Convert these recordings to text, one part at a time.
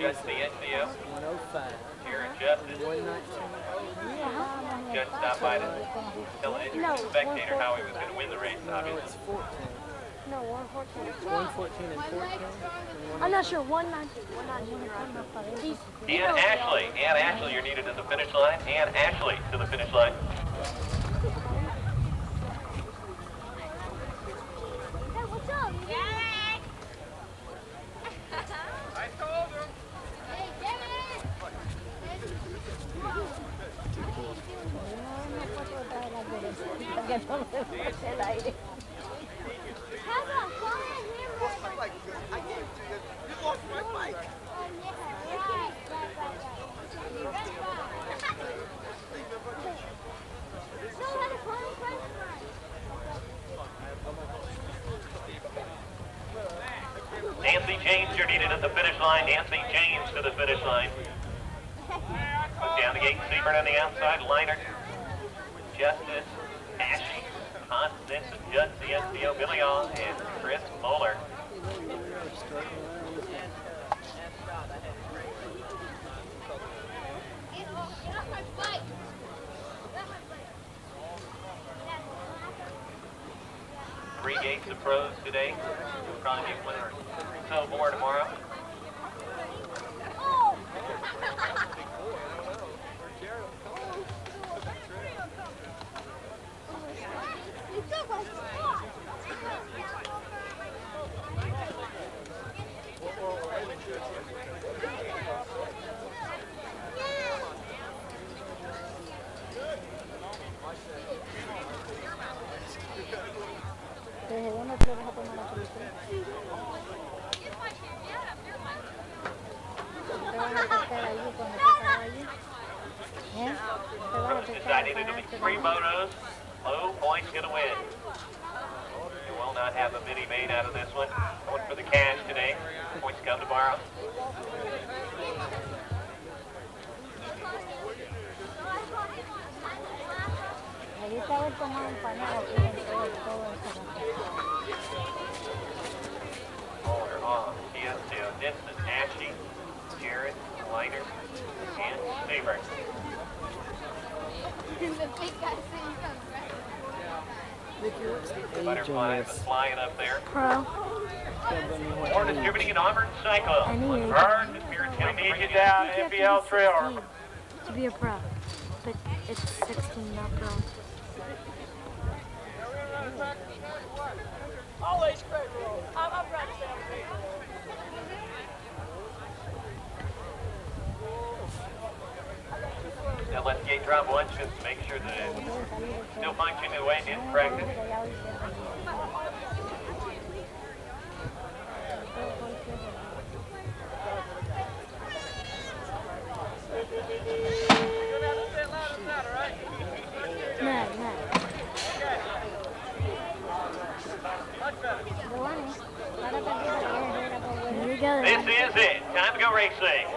Judge the NBL. 105. Here in Justice. 119. Judge stopped by to tell an interested spectator how he was going to win the race, No, obviously. it's 14. No, 114. It's 114 and 14. I'm not sure. 119. And Ashley, you're needed at the finish line. And Ashley to the finish line. Hey, what's up? Derek! I told him. Hey, Derek! I gave it to you. You lost my bike. Nancy James, you're needed at the finish line. Nancy James to the finish line. Put down the gate, Seabird on the outside, Liner. Justice, Ashley, Constance, and Judge the NCO, Billy On, and Chris Moeller. Three gates of pros today. We'll probably be one or so more tomorrow. Deciding it'll be 3 motos, low points gonna win. You will not have a mini main out of this one. Going for the cash today. Points come tomorrow. Moeller off. TSO, Nixon, Ashley, Jared, Liner, and Seabird. Butterfly is flying up there. Pro. More distributing in Auburn Cycle. Burn the Spirit We need you down, NBL Trail. To be a pro. But it's 16, not pro. Always great, bro. I'm proud to say I'm great. Now let the gate drop once just to make sure that it's still functioning the way it did in practice. This is it. Time to go racing.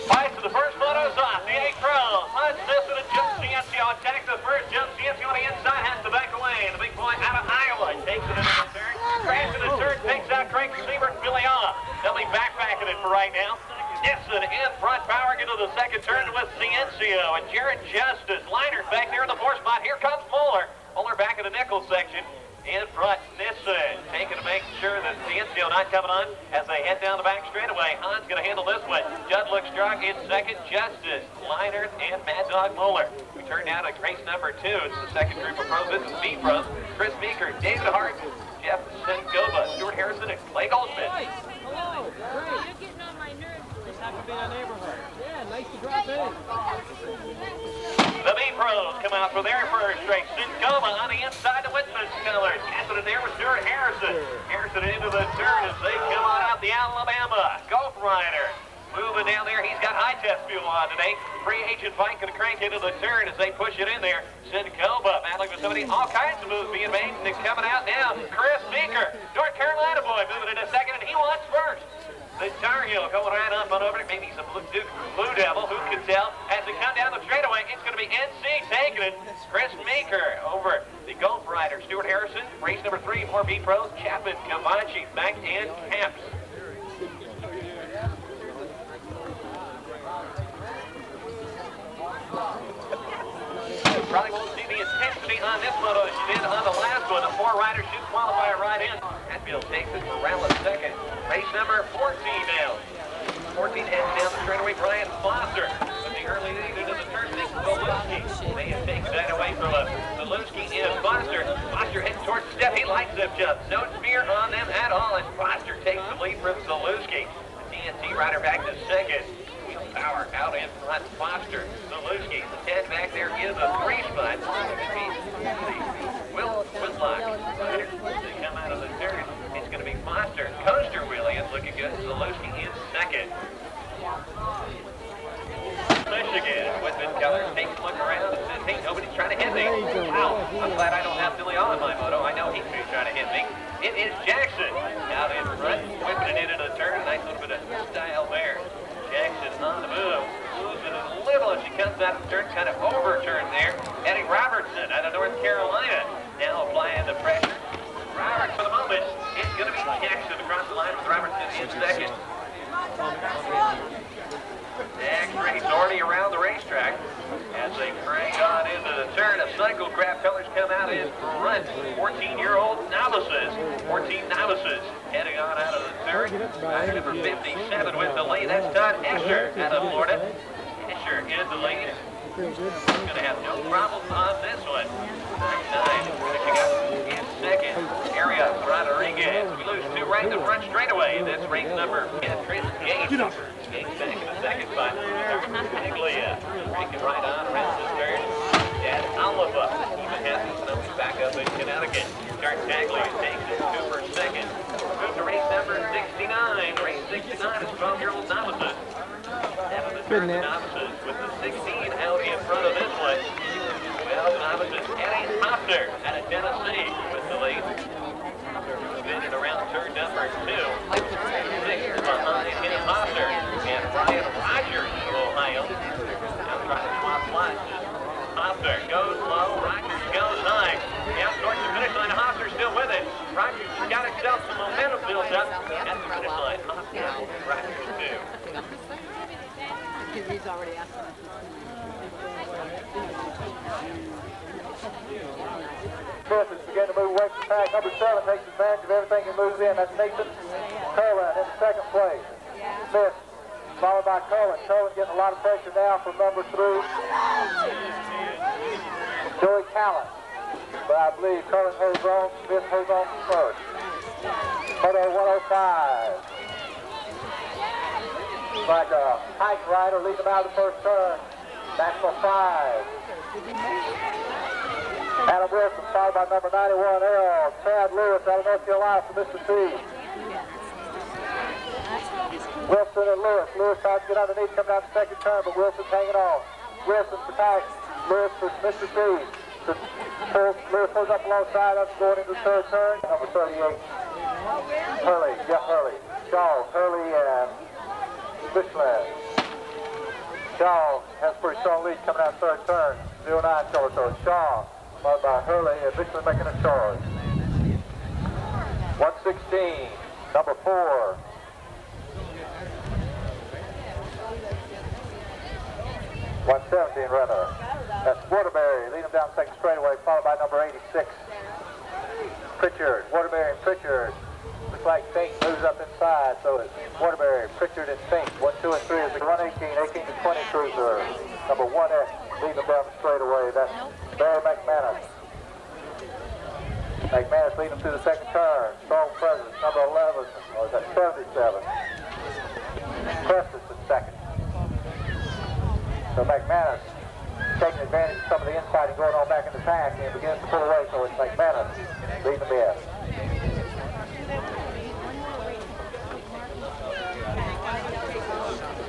Fight to the first motos off. The 8 pros. Let's listen to Jump Ciencio attack the first. Jump Ciencio on the inside has to back away. The big boy out of Iowa takes it into the turn. Crashes the turn, takes out Craig Seabird and Billy off. They'll be backpacking it for right now. Nixon in front, powering into the second turn with Ciencio and Jared Justice. Liner's back there in the 4th spot. Here comes Moeller. Moeller back in the nickel section. In front, Nixon taking to make sure that Ciencio not coming on as they head down the back straightaway. Hahn's going to handle this one. Judd looks strong in second. Justice, Liner, and Mad Dog Moeller. We turn now to race number 2. It's the second group of pros. This is B pros. Chris Meeker, David Hart, Jeff Sengoba, Stuart Harrison, and Clay Goldsmith. Hello, great. You're getting on my nerves. Just happen to be in our neighborhood. Yeah, nice to drop in. The B pros come out for their first race. Sengoba on the inside to Whitman's colors. Passing it there with Stuart Harrison. Harrison into the turn as they come on out the Alabama Gulf Rider. Moving down there, he's got high test fuel on today. Free agent fight going to crank into the turn as they push it in there. Sengoba battling with somebody. All kinds of moves being made. And coming out now, Chris Meeker, North Carolina boy, moving into second, and he wants first. The Tar Heel going right up and over it. Maybe some Blue Devil, who can tell? As they come down the straightaway, it's going to be NC taking it. Chris Meeker over the Gulf Rider. Stuart Harrison, race number 3, 4B Pros, Chapman, Kavachi, Beck, and Camps. Probably won't see the intensity on this moto as you did on the last one. The 4 riders should qualify right in. Hatfield takes it for Rowland second. Race number 14 now. 14 heads down the straightaway. Brian Foster with the early lead into the turn 6. Zalewski may have taken that away from Zalewski and Foster. Foster heads towards the step. He likes them jumps. No fear on them at all as Foster takes the lead from Zalewski. The TNT rider back to second. Power out in front, Foster, Zalewski, the 10 back there in the 3 spot. Whitlock, they come out of the third. It's going to be Foster. Coaster Williams looking good. Zalewski in second. Michigan, Whitman Keller takes a look around and says, hey, nobody's trying to hit me. Wow, I'm glad I don't have Billy on in my moto. I know he's trying to hit me. It is Jackson out in front, whipping it into the turn. Nice little bit of style there. Jackson on the move, losing it a little as she comes out of the turn, kind of overturned there. Eddie Robertson out of North Carolina, now applying the pressure. Roberts for the moment, it's going to be Jackson across the line with Robertson in second. Next race already around the racetrack as they crank on into the turn. A cycle craft colors come out in front. 14-year-old novices, 14 novices heading on out of the third. Rider number 57 with the lead. That's Todd Escher out of Florida. Escher in the lead. He's going to have no problem on this one. 9, finishing up in second. Arias Rodriguez. We lose 2 right in the front straightaway. That's race number 10, Chris Gates. Gates back in the second spot. Paglia breaking right on around the third. And Oliva even has his numbers back up in Connecticut. Start Paglia takes it 2 for second. Move to race number 69. Race 69 is 12-year-old novices. Out of the turn, the novices with the 16 out in front of this one. Well, the novices, Eddie Hofner out of Tennessee with the lead. Spinning around turn number 2. 6 behind Eddie Hofner and Brian Rogers of Ohio. Now trying to swap lines. Hofner goes low, Rogers goes high. Now towards the finish line, Hofner's still with it. Rogers has got himself some momentum built up at the finish line. Hofner, Rogers too. He's already asked him. Smith is beginning to move away from the pack. Number 7 takes advantage of everything he moves in. That's Nathan Curlin in second place. Smith followed by Curlin. Curlin getting a lot of pressure now from number 3. Joey Callan. But I believe Curlin holds on. Smith holds on first. Moto 105. Like a hike rider leading them out of the first turn. National 5. Adam Wilson followed by number 91L. Chad Lewis out of North Carolina from Mr. T. Wilson and Lewis. Lewis tries to get underneath, coming out the second turn, but Wilson's hanging on. Wilson for tight. Lewis for Mr. T. Lewis pulls up alongside us going into the third turn. Number 38. Hurley. Jeff Hurley. Shaw, Hurley, and Michelin. Shaw has a pretty strong lead coming out the third turn. 09 color code. Shaw, followed by Hurley, and Michelin making a charge. 116, number 4. runner. That's Waterbury leading him down second straightaway, followed by number 86. Pritchard, Waterbury and Pritchard. Looks like Fink moves up inside, so it's Waterbury, Pritchard, and Fink. 1, 2, and 3 is the 118, 18 to 20 cruiser. Number 1S leading him down the straightaway. That's Barry McManus. McManus leading him through the second turn. Strong presence, number 11, or is that 77? Preston second. So McManus taking advantage of some of the infighting going on back in the pack and begins to pull away, so it's McManus leading the in.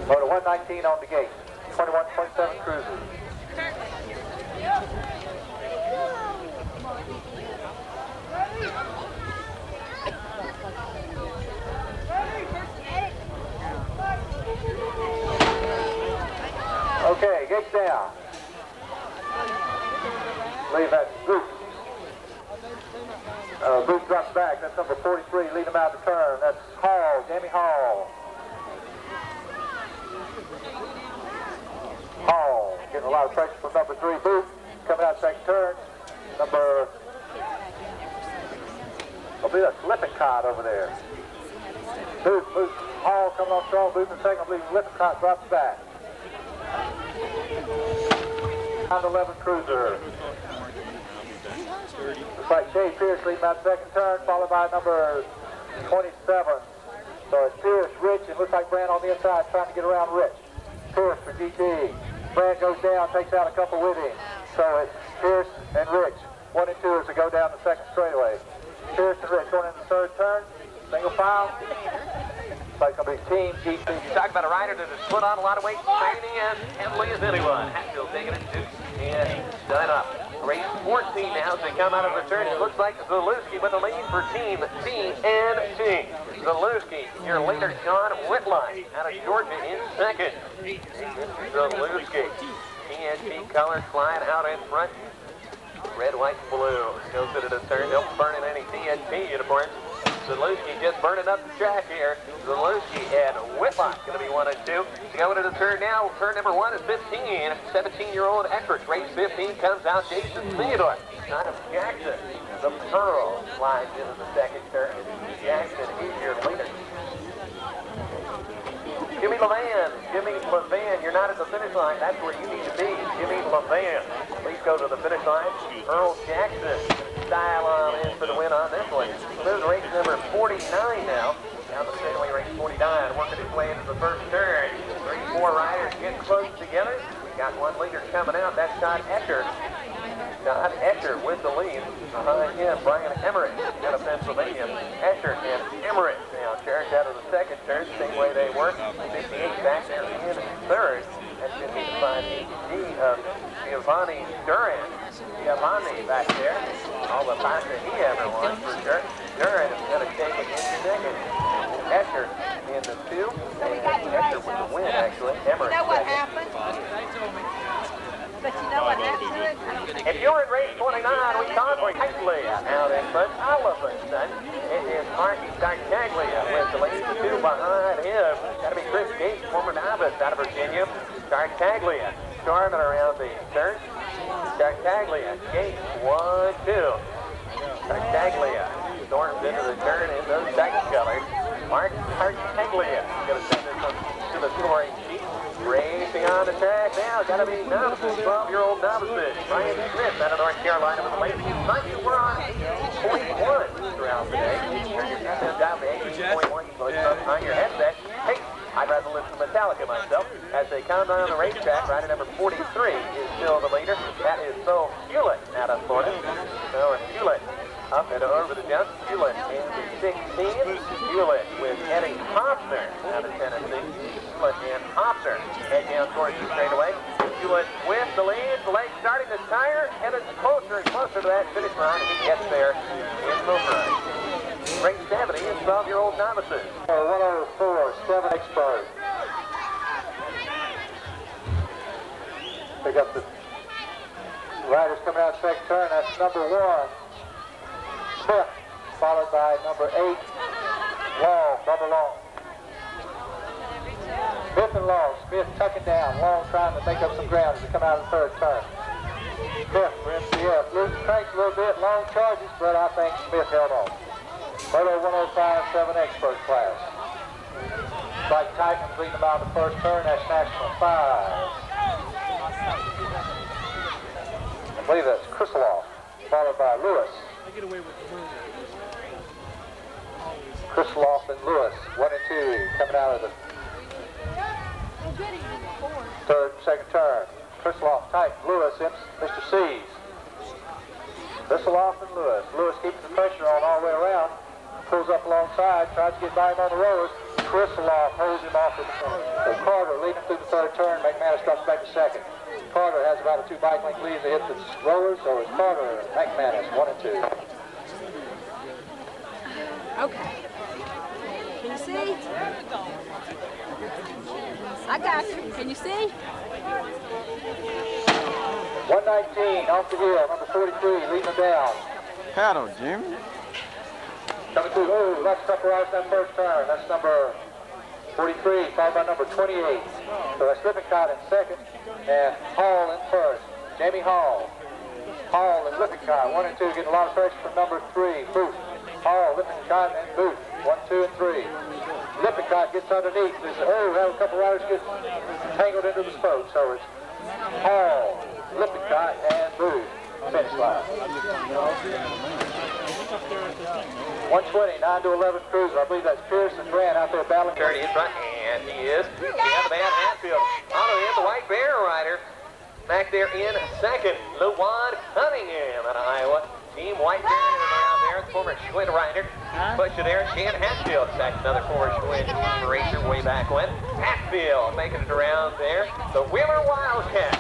Motor 119 on the gate, 21.7 cruisers. Okay, gates down. Leave that Boot. Boot drops back. That's number 43. Lead him out the turn. That's Hall, Jamie Hall. Hall getting a lot of pressure from number 3. Boot coming out second turn. Number, I'll be a Lippincott over there. Boot, Hall coming on strong. Boot in second. I believe Lippincott drops back. Round 11 Cruiser. Looks like Jay Pierce leading out second turn, followed by number 27. So it's Pierce, Rich, and looks like Brand on the inside trying to get around Rich. Pierce for GT. Brand goes down, takes out a couple with him. So it's Pierce and Rich. 1 and 2 as they go down the second straightaway. Pierce and Rich going into the third turn. Single file. Looks like it's going to be Team GT. You talk about a rider that has put on a lot of weight, training as heavily as anyone. Hatfield taking it to and done up. Race 14 now as they come out of return. It looks like Zalewski with the lead for Team TNT. Zalewski, your leader, John Whitline, out of Georgia in second. Zalewski, TNT colors flying out in front. Red, white, blue. Goes into the turn. Don't burn in any TNT uniforms. Zalewski just burning up the track here. Zalewski and Whitlock going to be 1 and 2. Going to the turn now. Turn number 1 is 15. 17-year-old Eckert. Race 15 comes out. Jason Theodore. Out of Jackson. The Pearl slides into the second turn. Jackson is your leader. Jimmy LeVan, you're not at the finish line. That's where you need to be. Jimmy LeVan. Please go to the finish line. Earl Jackson. Dial on in for the win on this one. So there's race number 49 now. Down the straightaway, race 49, working its way into the first turn. 3-4 riders getting close together. We got one leader coming out. That's Todd Eckert. Todd Eckert with the lead. Behind him, Brian Emmerich out of Pennsylvania. Eckert and Emmerich now charged out of the second turn, same way they work. 58 back there in third. That's going to be the 5 of Giovanni Duran. Giovanni back there. All the time that he ever won for sure. Duran is going to take it in second. Eckert in the 2. And Eckert with the win, actually. Emmerich. You know what happened? But you know what happened? If you're in race 29, we talk with Taglia out in front. Oliver, son. It is Marky Tartaglia with the lead. 2 behind him. Got to be Chris Gates, former novice out of Virginia. Tartaglia storming around the turn. Tartaglia, Gates, 1-2. Tartaglia storms into the turn in those second colors. Mark Tartaglia going to send this one to the scoring sheet. Racing on the track now. Got to be novices, 12-year-old novices. Ryan Smith out of North Carolina with the late. We're on 8.1 throughout the day. Turn your headset down to 8.1. You put on your headset. Hey, I'd rather listen to Metallica myself. As they come down the racetrack, rider number 43 is still the leader. That is Bo Hewlett out of Florida. So Hewlett up and over the jump. Hewlett in the 16. Hewlett with Eddie Hofner out of Tennessee. Hewlett and Hofner head down towards the straightaway. Hewlett with the lead. The leg starting to tire, and it's closer and closer to that finish line. He gets there in the run. Race 70 is 12-year-old novices. 104, 7 expert. Pick up the riders coming out second turn. That's number 1, Smith, followed by number 8, Long, Bubba Long. Smith and Long. Smith tucking down. Long trying to make up some ground as they come out of the third turn. Smith for MCF. Losing cranks a little bit. Long charges, but I think Smith held on. Photo 105, 7 expert class. Like Titans leading them out of the first turn. That's National 5. I believe that's Krisloff, followed by Lewis. Krisloff and Lewis, 1 and 2, coming out of the third and second turn. Krisloff, Titan, Lewis, Mr. C's. Krisloff and Lewis. Lewis keeping the pressure on all the way around. Pulls up alongside, tries to get by him on the rollers. Krisloff holds him off at the front. So Carter leading through the third turn. McManus drops back to second. Carter has about a 2-bike length lead to hit the rollers, so it's Carter and McManus, 1 and 2. Okay. Can you see? I got you. Can you see? 119 off the hill, number 43, leading them down. Paddle, Jimmy. Coming through, oh, that's couple hours that first turn. That's number 43, followed by number 28. So that's Lippincott in second, and Hall in first. Jamie Hall. Hall and Lippincott, 1 and 2, getting a lot of pressure from number 3, Booth. Hall, Lippincott, and Booth, 1, 2, and 3. Lippincott gets underneath. Oh, have a couple riders get tangled into the spoke. So it's Hall, Lippincott, and Booth. Finish line. 120, 9 to 11 cruiser. I believe that's Pierce and Grant out there battling. 30 in front, and he is. The other man, Hatfield. Auto in the White Bear rider. Back there in second, Luwan Cunningham out of Iowa. Team White Bear around there. Former Schwinn rider. Push it there. Shan Hatfield. That's another former Schwinn racer way back when. Hatfield making it around there. The Wheeler Wildcat.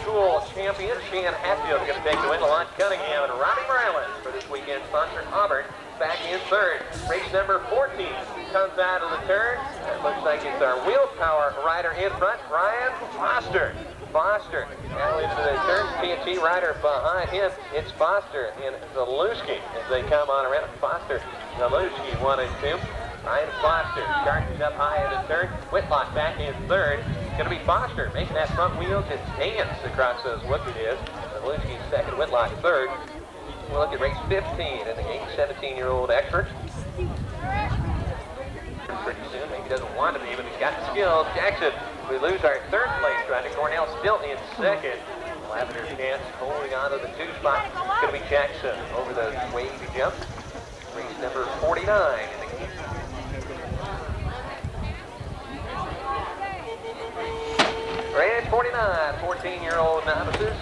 School champion Shan Hatfield is going to take the win. Luwan Cunningham and Robbie Morales for this weekend sponsor Auburn. Back in third. Race number 14 comes out of the turn. It looks like it's our wheel power rider in front, Ryan Foster. Foster now into the turn. TNT rider behind him. It's Foster and Zaluski as they come on around. Foster, Zaluski 1 and 2. Ryan Foster charges up high in the turn. Whitlock back in third. It's going to be Foster making that front wheel just dance across those whoopie discs. Zaluski second, Whitlock third. We'll look at race 15 and the 17-year-old expert. Pretty soon, maybe doesn't want to be, but he's got the skills. Jackson, we lose our third place rider. Cornell still in second. Lavender chance holding on to the 2 spot. It's going to be Jackson over the wavy jump. Race number 49 in the game. Race 49, 14-year-old novices.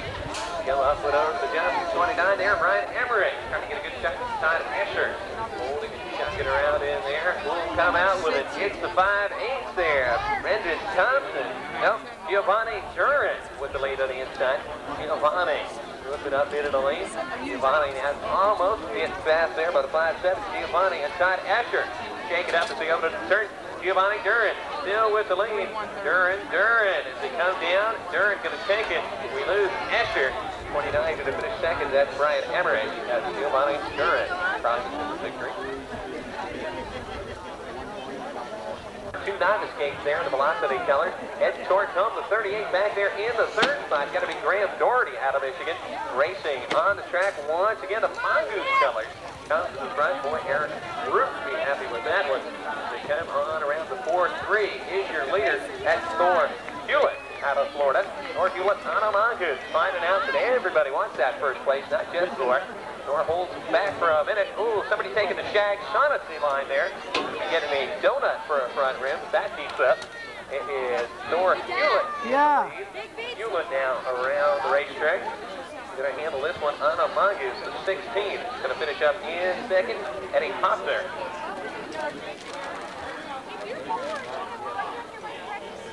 Go up with over the jump. 29 there, Brian Emmerich trying to get a good shot inside of Escher. Holding it, chucking around in there. Will come out with it. Gets the 5/8 there. Brendan Thompson. Nope. Giovanni Duran with the lead on the inside. Giovanni flipping up into the lane. Giovanni has almost hit fast there by the 5/7. Giovanni inside Escher. Shake it up as they go to the turn. Giovanni Duran still with the lead. Duran as they come down. Duran going to take it. We lose Escher. 29 to finish second. That's Brian Emmerich. That's Giovanni Duran. Crosses to the victory. 2 novice gates there in the velocity colors. Heads towards home. The 38 back there in the third spot. Got to be Graham Doherty out of Michigan. Racing on the track once again. The Mongoose colors. Comes to the front. Boy, Aaron Root be happy with that one. They come on around the 4-3. Is your leader. That's Thor Hewlett out of Florida. Thor Hewlett on a Mongoose. Finding out that everybody wants that first place, not just Thor. Thor holds back for a minute. Ooh, somebody taking the Shag Shaughnessy line there. Getting a donut for a front rim. That keeps up. It is Thor Hewlett. Yeah. Hewlett now around the racetrack. Going to handle this one on a Mongoose. The 16. Going to finish up in second. Eddie Hoffner.